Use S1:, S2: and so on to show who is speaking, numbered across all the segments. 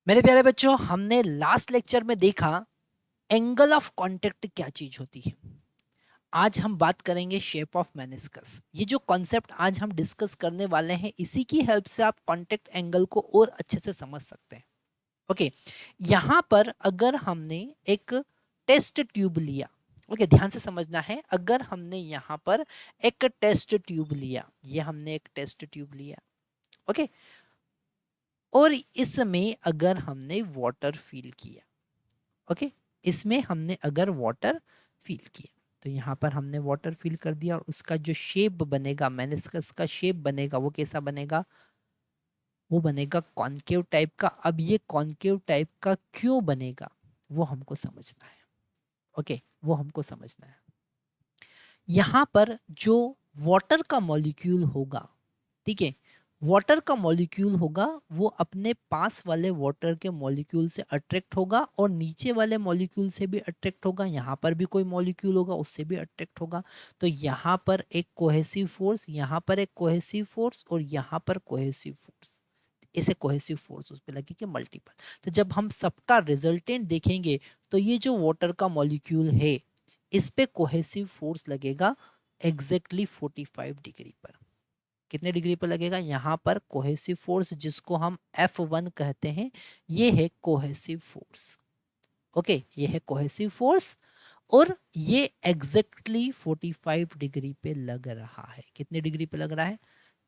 S1: मेरे प्यारे बच्चों, हमने लास्ट लेक्चर में देखा एंगल ऑफ कांटेक्ट क्या चीज होती है। आज हम बात करेंगे शेप ऑफ मेनिस्कस। ये जो कॉन्सेप्ट आज हम डिस्कस करने वाले हैं, इसी की हेल्प से आप कांटेक्ट एंगल को और अच्छे से समझ सकते हैं। ओके, यहाँ पर अगर हमने एक टेस्ट ट्यूब लिया, ओके ध्यान से समझना है, अगर हमने यहाँ पर एक टेस्ट ट्यूब लिया, ये हमने एक टेस्ट ट्यूब लिया, ओके, और इसमें अगर हमने वाटर फिल किया, ओके, इसमें हमने अगर वाटर फिल किया, तो यहाँ पर हमने वाटर फिल कर दिया और उसका जो शेप बनेगा, मेनिस्कस का शेप बनेगा, वो कैसा बनेगा? वो बनेगा कॉनकेव टाइप का। अब ये कॉनकेव टाइप का क्यों बनेगा, वो हमको समझना है। ओके, वो हमको समझना है। यहाँ पर जो वाटर का मॉलिक्यूल होगा, ठीक है, वाटर का मॉलिक्यूल होगा, वो अपने पास वाले वाटर के मॉलिक्यूल से अट्रैक्ट होगा और नीचे वाले मॉलिक्यूल से भी अट्रैक्ट होगा। यहाँ पर भी कोई मॉलिक्यूल होगा, उससे भी अट्रैक्ट होगा। तो यहाँ पर एक कोहेसिव फोर्स, यहाँ पर एक कोहेसिव फोर्स और यहाँ पर कोहेसिव फोर्स, ऐसे कोहेसिव फोर्स उस पर लगेगी मल्टीपल। तो जब हम सबका रिजल्टेंट देखेंगे तो ये जो वाटर का मॉलिक्यूल है, इस पे कोहेसिव फोर्स लगेगा एग्जैक्टली 45 डिग्री पर। कितने डिग्री पर लगेगा? यहाँ पर कोहेसिव फोर्स, जिसको हम F1 कहते हैं, ये है कोहेसिव फोर्स। ओके, ये है कोहेसिव फोर्स और ये एग्जैक्टली 45 डिग्री पे लग रहा है। कितने डिग्री पे लग रहा है?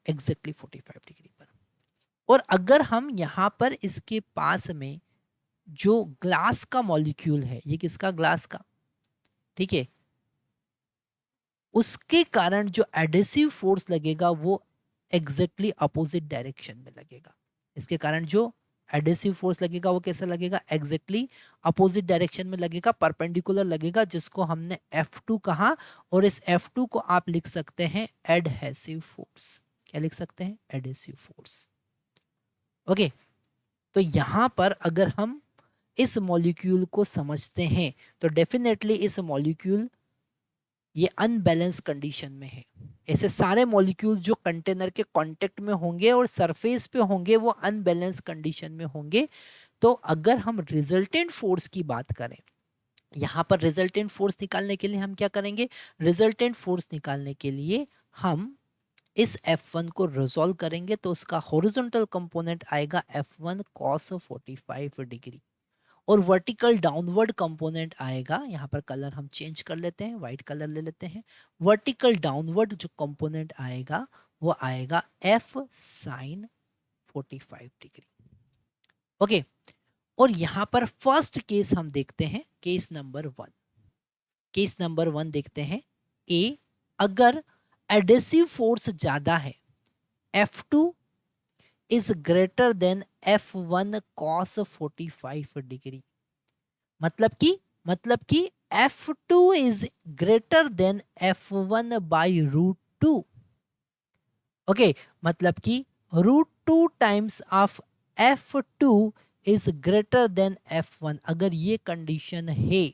S1: एग्जैक्टली 45 डिग्री पर। और अगर हम यहाँ पर इसके पास में जो ग्लास का मॉलिक्यूल है, ये किसका? ग्लास का, ठीक है, उसके कारण जो एडेसिव फोर्स लगेगा वो एग्जैक्टली अपोजिट डायरेक्शन में लगेगा। इसके कारण जो एडेसिव फोर्स लगेगा वो कैसा लगेगा? एग्जैक्टली अपोजिट डायरेक्शन में लगेगा, परपेंडिकुलर लगेगा, जिसको हमने F2 कहा। और इस F2 को आप लिख सकते हैं एडहेसिव फोर्स। क्या लिख सकते हैं? Adhesive force. ओके, तो यहां पर अगर हम इस मॉलिक्यूल को समझते हैं तो डेफिनेटली इस मॉलिक्यूल ये अनबैलेंस कंडीशन में है। ऐसे सारे मॉलिक्यूल जो कंटेनर के कांटेक्ट में होंगे और सरफेस पे होंगे, वो अनबैलेंस कंडीशन में होंगे। तो अगर हम रिजल्टेंट फोर्स की बात करें, यहाँ पर रिजल्टेंट फोर्स निकालने के लिए हम क्या करेंगे? रिजल्टेंट फोर्स निकालने के लिए हम इस F1 को रिजोल्व करेंगे, तो उसका हॉरिजॉन्टल कंपोनेंट आएगा F1 cos 45 डिग्री और वर्टिकल डाउनवर्ड कंपोनेंट आएगा, यहाँ पर कलर हम चेंज कर लेते हैं, व्हाइट कलर ले लेते हैं। वर्टिकल डाउनवर्ड जो कंपोनेंट आएगा वो आएगा F sin 45 डिग्री। ओके, और यहाँ पर फर्स्ट केस हम देखते हैं, केस नंबर 1। केस नंबर 1 देखते हैं। ए, अगर एडेसिव फोर्स ज्यादा है, F2 is greater than F1 cos 45 degree, मतलब कि F2 is greater than F1 by √2। Okay, मतलब कि √2 times of F2 is greater than F1। अगर ये कंडीशन है,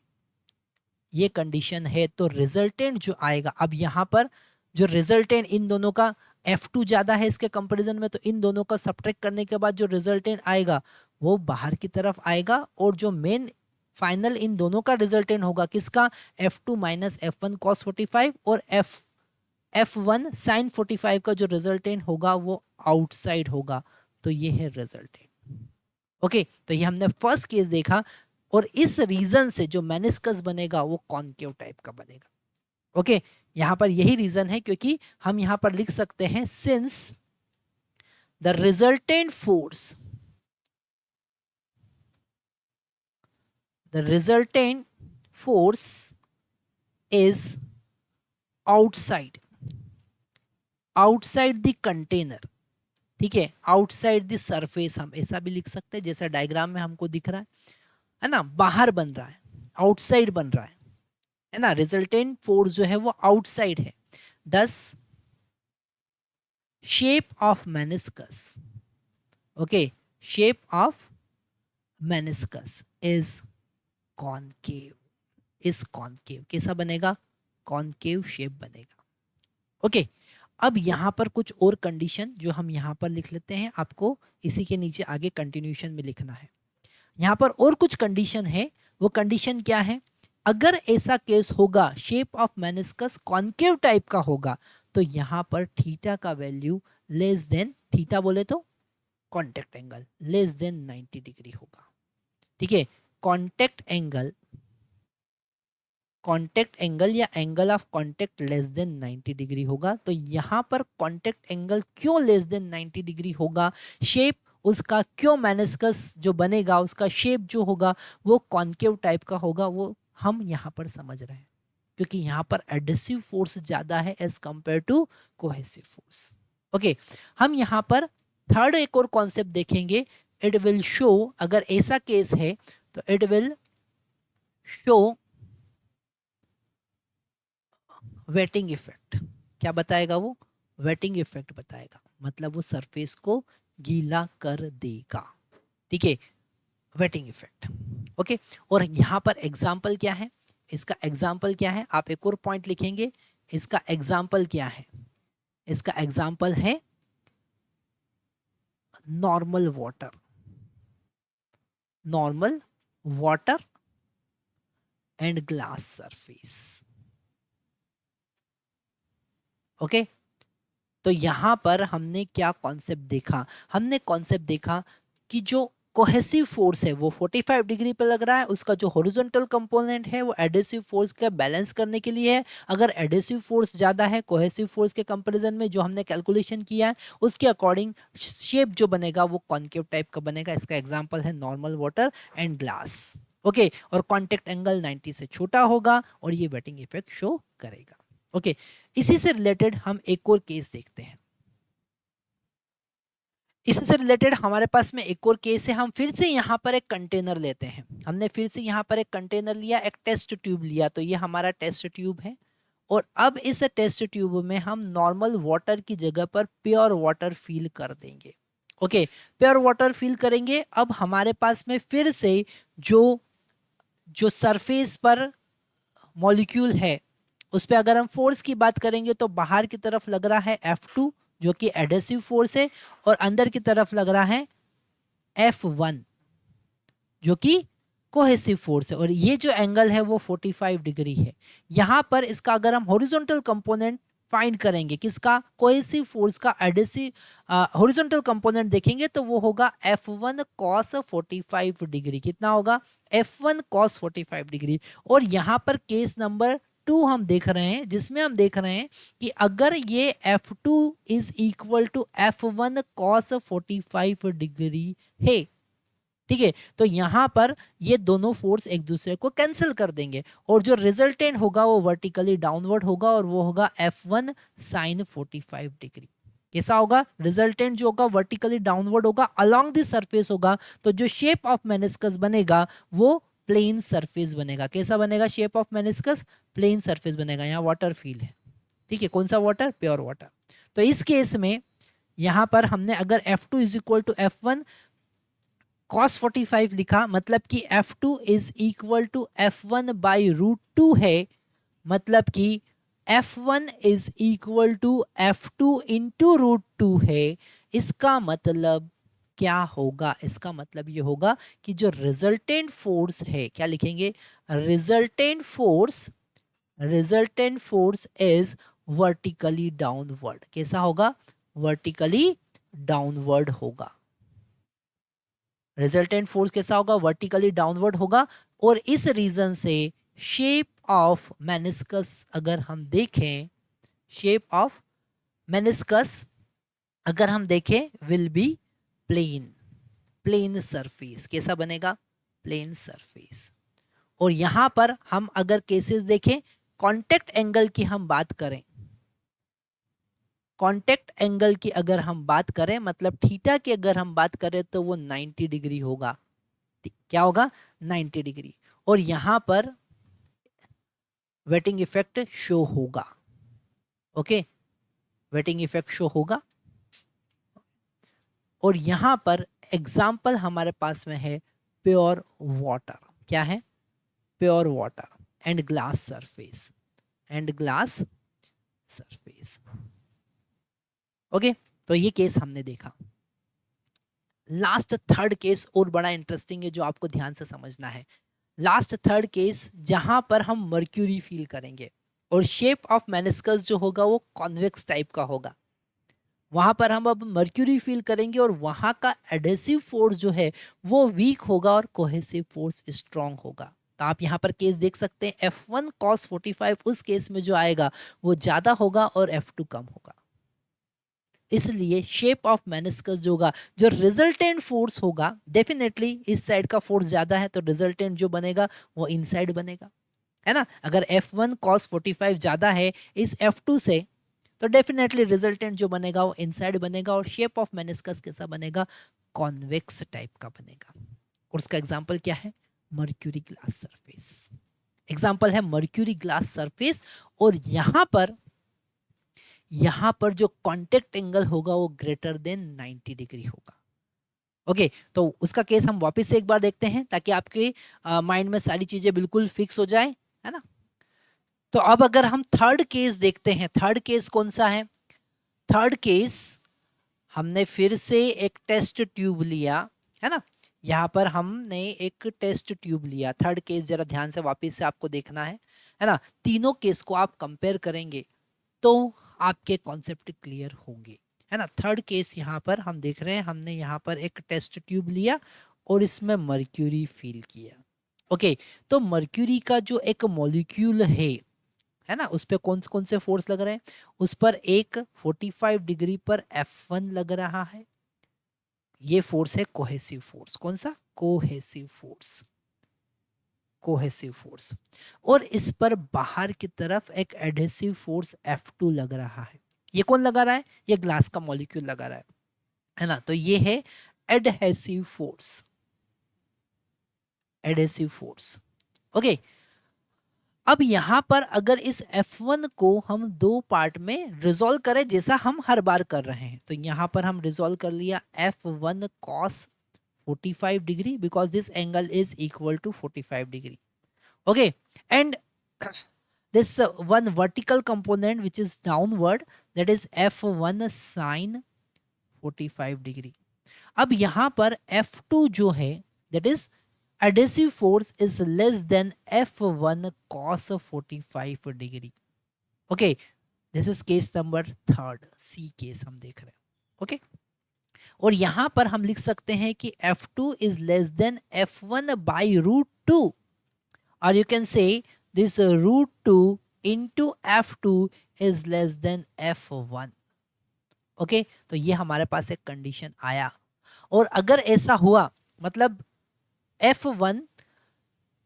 S1: ये कंडीशन है, तो रिजल्टेंट जो आएगा, अब यहां पर जो रिजल्टेंट इन दोनों का, F2 ज्यादा है इसके कंपैरिजन में, तो इन दोनों का सब्ट्रैक्ट करने के बाद जो रिजल्टेंट आएगा वो बाहर की तरफ आएगा। और जो मेन फाइनल इन दोनों का रिजल्टेंट होगा किसका? F2 माइनस F1 cos 45 और F1 sin 45 का जो रिजल्टेंट होगा वो आउटसाइड होगा। तो ये है रिजल्टेंट। ओके, तो ये हमने फर्स्ट केस देखा और इस रीजन से जो मेनिस्कस बनेगा वो कॉनकेव टाइप का बनेगा। ओके, यहां पर यही रीजन है, क्योंकि हम यहां पर लिख सकते हैं since the resultant force, the resultant force is outside, outside the container, ठीक है, आउटसाइड द सरफेस। हम ऐसा भी लिख सकते हैं जैसा डायग्राम में हमको दिख रहा है ना, बाहर बन रहा है, आउटसाइड बन रहा है ना। रिजल्टेंट फोर्स जो है वो आउटसाइड है। दस shape of meniscus, okay, shape of meniscus is concave, is concave. कैसा बनेगा? कॉनकेव शेप बनेगा। ओके, अब यहां पर कुछ और कंडीशन जो हम यहां पर लिख लेते हैं, आपको इसी के नीचे आगे कंटिन्यूशन में लिखना है। यहाँ पर और कुछ कंडीशन है, वो कंडीशन क्या है, अगर ऐसा केस होगा shape of meniscus concave type का होगा तो यहाँ पर थीटा का वैल्यू लेस देन, थीटा बोले तो contact angle less than 90 degree होगा। ठीक है, कॉन्टेक्ट एंगल या angle of contact less than 90 degree होगा। तो यहाँ पर कॉन्टेक्ट एंगल क्यों लेस देन 90 डिग्री होगा, शेप उसका क्यों मेनिस्कस जो बनेगा उसका शेप जो होगा वो कॉन्केव टाइप का होगा, वो हम यहाँ पर समझ रहे हैं क्योंकि यहाँ पर एडहेसिव फोर्स ज्यादा है as compare to cohesive force. Okay, हम यहाँ पर थर्ड एक और कॉन्सेप्ट देखेंगे, इट विल शो, अगर ऐसा केस है तो it will show waiting effect. क्या बताएगा वो, वेटिंग इफेक्ट बताएगा, मतलब वो सरफेस को गीला कर देगा। ठीक है, वेटिंग इफेक्ट। ओके, और यहाँ पर एग्जाम्पल क्या है, इसका एग्जाम्पल क्या है, आप एक और पॉइंट लिखेंगे, इसका एग्जाम्पल क्या है, इसका एग्जाम्पल है normal water, normal water and glass surface. Okay, तो यहां पर हमने क्या कॉन्सेप्ट देखा, हमने कॉन्सेप्ट देखा कि जो कोहेसिव फोर्स है वो 45 डिग्री पे लग रहा है, उसका जो हॉरिजॉन्टल कंपोनेंट है वो एडहेसिव फोर्स का बैलेंस करने के लिए है। अगर एडहेसिव फोर्स ज्यादा है कोहेसिव फोर्स के कंपैरिजन में, जो हमने कैलकुलेशन किया है उसके अकॉर्डिंग शेप जो बनेगा वो कॉन्केव टाइप का बनेगा। इसका एग्जांपल है normal water and glass. Okay, और कॉन्टेक्ट एंगल 90 से छोटा होगा और ये वेटिंग इफेक्ट शो करेगा। ओके, इसी से रिलेटेड हम एक और केस देखते हैं। इसी से रिलेटेड हमारे पास में एक और केस है, हम फिर से यहाँ पर एक कंटेनर लेते हैं, हमने फिर से यहाँ पर एक कंटेनर लिया, एक टेस्ट ट्यूब लिया, तो ये हमारा टेस्ट ट्यूब है और अब इस टेस्ट ट्यूब में हम नॉर्मल वाटर की जगह पर प्योर वाटर फिल कर देंगे। ओके, प्योर वाटर फिल करेंगे। अब हमारे पास में फिर से जो जो सरफेस पर मॉलिक्यूल है उस पर अगर हम फोर्स की बात करेंगे तो बाहर की तरफ लग रहा है F2 जो कि एडहेसिव फोर्स है और अंदर की तरफ लग रहा है F1 जो कि कोहेसिव फोर्स है और ये जो एंगल है वो 45 डिग्री है। यहां पर इसका अगर हम हॉरिजॉन्टल कंपोनेंट फाइंड करेंगे, किसका, कोहेसिव फोर्स का एडहेसिव हॉरिजॉन्टल कंपोनेंट देखेंगे तो वो होगा F1 cos 45 डिग्री। कितना होगा, F1 cos 45 डिग्री। और यहां पर केस नंबर 2 हम देख रहे हैं जिसमें हम देख रहे हैं कि अगर ये F2 is equal to F1 cos 45 degree है, ठीक है, तो यहां पर ये दोनों फोर्स एक दूसरे को कैंसिल कर देंगे और जो रिजल्टेंट होगा वो वर्टिकली डाउनवर्ड होगा और वो होगा F1 sin 45 डिग्री। कैसा होगा, रिजल्टेंट जो होगा वर्टिकली डाउनवर्ड होगा, अलोंग द सरफेस होगा, तो जो शेप ऑफ मेनिस्कस बनेगा वो प्लेन सरफेस बनेगा। कैसा बनेगा shape of meniscus, plane surface बनेगा। यहाँ वाटर फील है, ठीक है, कौन सा वाटर, प्योर वाटर। तो इस केस में यहां पर हमने अगर F2 is equal to F1 cos 45 लिखा, मतलब कि F2 is equal to F1 by root 2 है, मतलब कि F1 is equal to F2 into root 2 है। इसका मतलब क्या होगा, इसका मतलब ये होगा कि जो रिजल्टेंट फोर्स है, क्या लिखेंगे, resultant force is vertically downward. कैसा होगा, वर्टिकली डाउनवर्ड होगा। रिजल्टेंट फोर्स कैसा होगा, वर्टिकली डाउनवर्ड होगा। और इस रीजन से शेप ऑफ मेनिस्कस अगर हम देखें, शेप ऑफ मेनिस्कस अगर हम देखें will be plane, plane surface. कैसा बनेगा, प्लेन सरफेस। और यहां पर हम अगर केसेस देखें, कांटेक्ट एंगल की हम बात करें, कांटेक्ट एंगल की अगर हम बात करें, मतलब थीटा की अगर हम बात करें तो वो 90 डिग्री होगा। क्या होगा, 90 डिग्री। और यहां पर वेटिंग इफेक्ट शो होगा। ओके, वेटिंग इफेक्ट शो होगा। और यहां पर एग्जाम्पल हमारे पास में है प्योर वाटर। क्या है, pure water and glass surface, and glass surface. Okay, तो ये केस हमने देखा। लास्ट थर्ड केस और बड़ा इंटरेस्टिंग है जो आपको ध्यान से समझना है। लास्ट थर्ड केस जहां पर हम मर्क्यूरी फील करेंगे और शेप ऑफ मेनिस्कस जो होगा वो कॉन्वेक्स टाइप का होगा। वहां पर हम अब मर्क्यूरी फील करेंगे और वहां का एडहेसिव फोर्स जो है वो वीक होगा और कोहेसिव फोर्स स्ट्रांग होगा। तो आप यहाँ पर केस देख सकते हैं F1 cos 45 उस केस में जो आएगा वो ज्यादा होगा और F2 कम होगा। इसलिए शेप ऑफ मेनिस्कस जो होगा, जो रिजल्टेंट फोर्स होगा, डेफिनेटली इस साइड का फोर्स ज्यादा है तो रिजल्टेंट जो बनेगा वो इनसाइड बनेगा, है ना। अगर F1 cos 45 ज्यादा है इस F2 से तो डेफिनेटली रिजल्टेंट जो बनेगा वो इनसाइड बनेगा और शेप ऑफ मेनिस्कस कैसा बनेगा, कॉन्वेक्स टाइप का बनेगा। और उसका एग्जांपल क्या है, मर्क्यूरी ग्लास सरफेस। एग्जांपल है मर्क्यूरी ग्लास सरफेस और यहां पर जो कांटेक्ट एंगल होगा वो ग्रेटर देन 90 डिग्री होगा। ओके तो उसका केस हम वापस से एक बार देखते हैं ताकि आपके माइंड में सारी चीजें बिल्कुल फिक्स हो जाए, है ना। तो अब अगर हम थर्ड केस देखते हैं, थर्ड केस कौन सा है, थर्ड केस हमने फिर से एक टेस्ट ट्यूब लिया, है ना। यहाँ पर हमने एक टेस्ट ट्यूब लिया। थर्ड केस जरा ध्यान से वापस से आपको देखना है ना। तीनों केस को आप कंपेयर करेंगे तो आपके कॉन्सेप्ट क्लियर होंगे, है ना। थर्ड केस यहाँ पर हम देख रहे हैं, हमने यहाँ पर एक टेस्ट ट्यूब लिया और इसमें मर्क्यूरी फील किया। ओके तो मर्क्यूरी का जो एक मॉलिक्यूल है ना, उस पर कौन से फोर्स लग रहे हैं, उस पर एक 45 डिग्री पर F1 लग रहा है। ये फोर्स है कोहेसिव फोर्स। कौन सा, कोहेसिव फोर्स, कोहेसिव फोर्स। और इस पर बाहर की तरफ एक एडहेसिव फोर्स F2 लग रहा है। ये कौन लगा रहा है, ये ग्लास का मॉलिक्यूल लगा रहा है ना। तो ये है adhesive force, adhesive force. Okay अब यहां पर अगर इस F1 को हम दो पार्ट में रिजोल्व करें जैसा हम हर बार कर रहे हैं, तो यहां पर हम रिजोल्व कर लिया F1 cos 45 degree because this angle is equal to 45 degree. Okay and this one vertical component which is downward, that is F1 sin 45 degree. अब यहां पर F2 जो है that is adhesive force is less than F1 cos 45 degree. Okay this is case number third, C case हम देख रहे हैं। Okay और यहां पर हम लिख सकते हैं कि F2 is less than F1 by √2 or you can say this √2 into F2 is less than F1। Okay तो ये हमारे पास एक कंडीशन आया और अगर ऐसा हुआ मतलब F1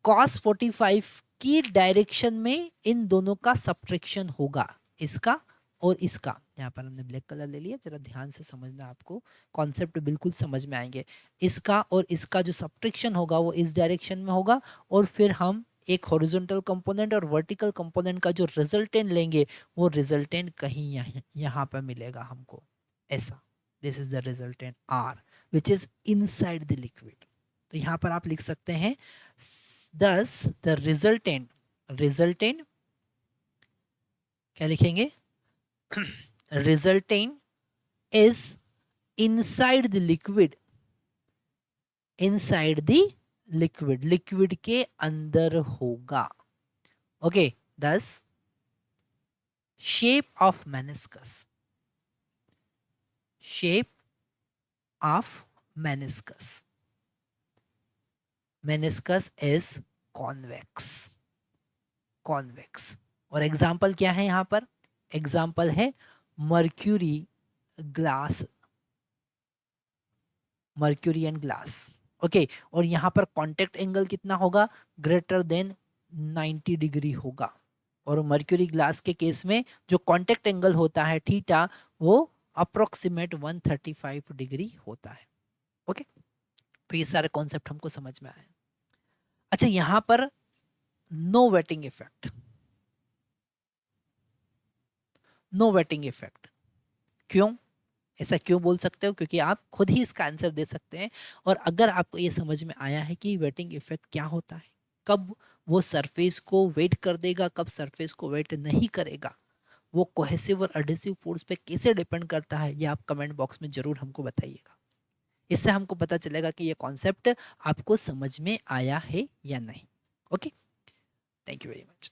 S1: cos 45 की डायरेक्शन में इन दोनों का सब्ट्रैक्शन होगा, इसका और इसका। यहाँ पर हमने ब्लैक कलर ले लिया, जरा ध्यान से समझना, आपको कॉन्सेप्ट बिल्कुल समझ में आएंगे। इसका और इसका जो सब्ट्रैक्शन होगा वो इस डायरेक्शन में होगा और फिर हम एक हॉरिजॉन्टल कंपोनेंट और वर्टिकल कंपोनेंट का जो रिजल्टेंट लेंगे वो रिजल्टेंट कहीं यहाँ पर मिलेगा हमको ऐसा। This is the resultant R which is inside the liquid. तो यहाँ पर आप लिख सकते हैं thus the resultant क्या लिखेंगे, resultant is inside the liquid, inside the liquid, liquid के अंदर होगा। Okay thus shape of meniscus, shape of meniscus, meniscus is convex, convex। और एग्जाम्पल क्या है यहां पर, एग्जाम्पल है mercury glass, mercury and glass. Okay और यहां पर कांटेक्ट एंगल कितना होगा, ग्रेटर देन 90 डिग्री होगा। और मर्क्यूरी ग्लास के केस में जो कांटेक्ट एंगल होता है थीटा वो अप्रोक्सीमेट 135 डिग्री होता है। ओके तो ये सारे कॉन्सेप्ट हमको समझ में आए। अच्छा यहां पर no wetting effect, no wetting effect क्यों, ऐसा क्यों बोल सकते हो, क्योंकि आप खुद ही इसका आंसर दे सकते हैं। और अगर आपको ये समझ में आया है कि वेटिंग इफेक्ट क्या होता है, कब वो सरफेस को वेट कर देगा, कब सरफेस को वेट नहीं करेगा, वो कोहेसिव और एडहेसिव फोर्स पे कैसे डिपेंड करता है, ये आप कमेंट बॉक्स में जरूर हमको बताइएगा। इससे हमको पता चलेगा कि ये कॉन्सेप्ट आपको समझ में आया है या नहीं। Okay, thank you very much.